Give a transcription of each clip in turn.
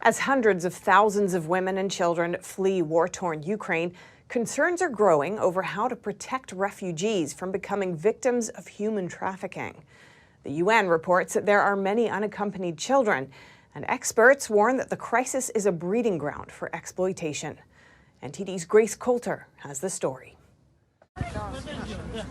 As hundreds of thousands of women and children flee war-torn Ukraine, concerns are growing over how to protect refugees from becoming victims of human trafficking. The UN reports that there are many unaccompanied children, and experts warn that the crisis is a breeding ground for exploitation. NTD's Grace Coulter has the story.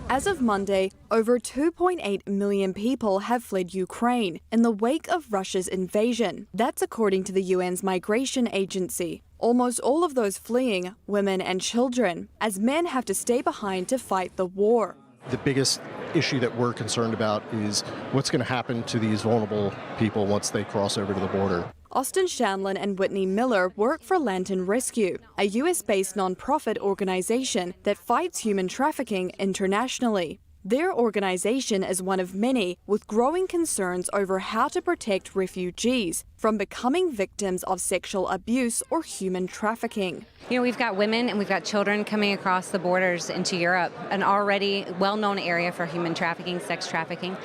As of Monday, over 2.8 million people have fled Ukraine in the wake of Russia's invasion. That's according to the UN's migration agency. Almost all of those fleeing, women and children, as men have to stay behind to fight the war. The biggest issue that we're concerned about is what's going to happen to these vulnerable people once they cross over to the border. Austin Shanlin and Whitney Miller work for Lantern Rescue, a US-based nonprofit organization that fights human trafficking internationally. Their organization is one of many with growing concerns over how to protect refugees from becoming victims of sexual abuse or human trafficking. You know, we've got women and we've got children coming across the borders into Europe, an already well-known area for human trafficking, sex trafficking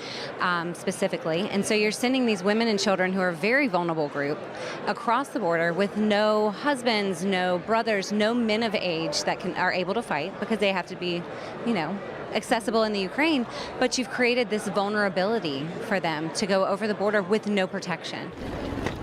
specifically. And so you're sending these women and children who are a very vulnerable group across the border with no husbands, no brothers, no men of age that are able to fight because they have to be, accessible in the Ukraine, but you've created this vulnerability for them to go over the border with no protection.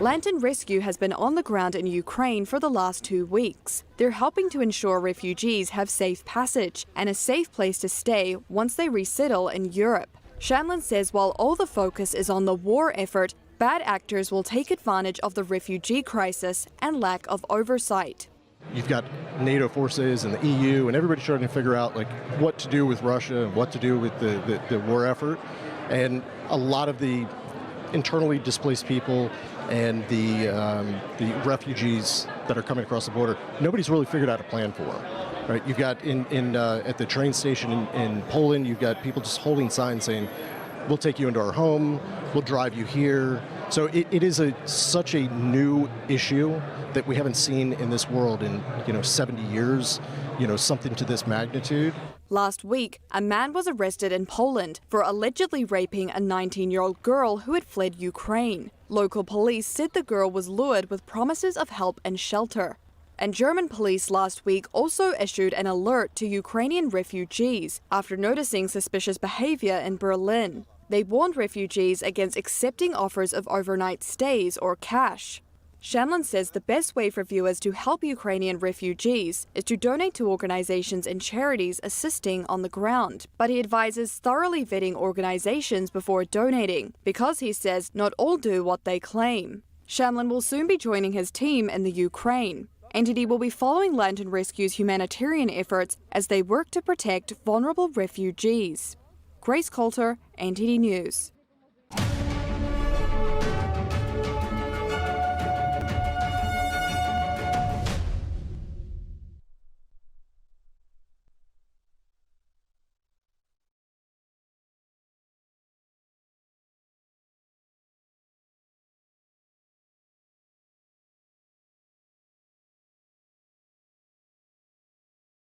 Lantern Rescue has been on the ground in Ukraine for the last 2 weeks. They're helping to ensure refugees have safe passage and a safe place to stay once they resettle in Europe. Shanlin says while all the focus is on the war effort, bad actors will take advantage of the refugee crisis and lack of oversight. You've got NATO forces and the EU and everybody trying to figure out what to do with Russia and what to do with the war effort. And a lot of the internally displaced people and the refugees that are coming across the border, nobody's really figured out a plan for them. Right? You've got at the train station in Poland, you've got people just holding signs saying, "We'll take you into our home, we'll drive you here." So it is such a new issue that we haven't seen in this world in 70 years, something to this magnitude. Last week, a man was arrested in Poland for allegedly raping a 19-year-old girl who had fled Ukraine. Local police said the girl was lured with promises of help and shelter. And German police last week also issued an alert to Ukrainian refugees after noticing suspicious behavior in Berlin. They warned refugees against accepting offers of overnight stays or cash. Shanlin says the best way for viewers to help Ukrainian refugees is to donate to organizations and charities assisting on the ground. But he advises thoroughly vetting organizations before donating, because he says not all do what they claim. Shanlin will soon be joining his team in the Ukraine. NTD will be following Lantern Rescue's humanitarian efforts as they work to protect vulnerable refugees. Grace Coulter, NTD News.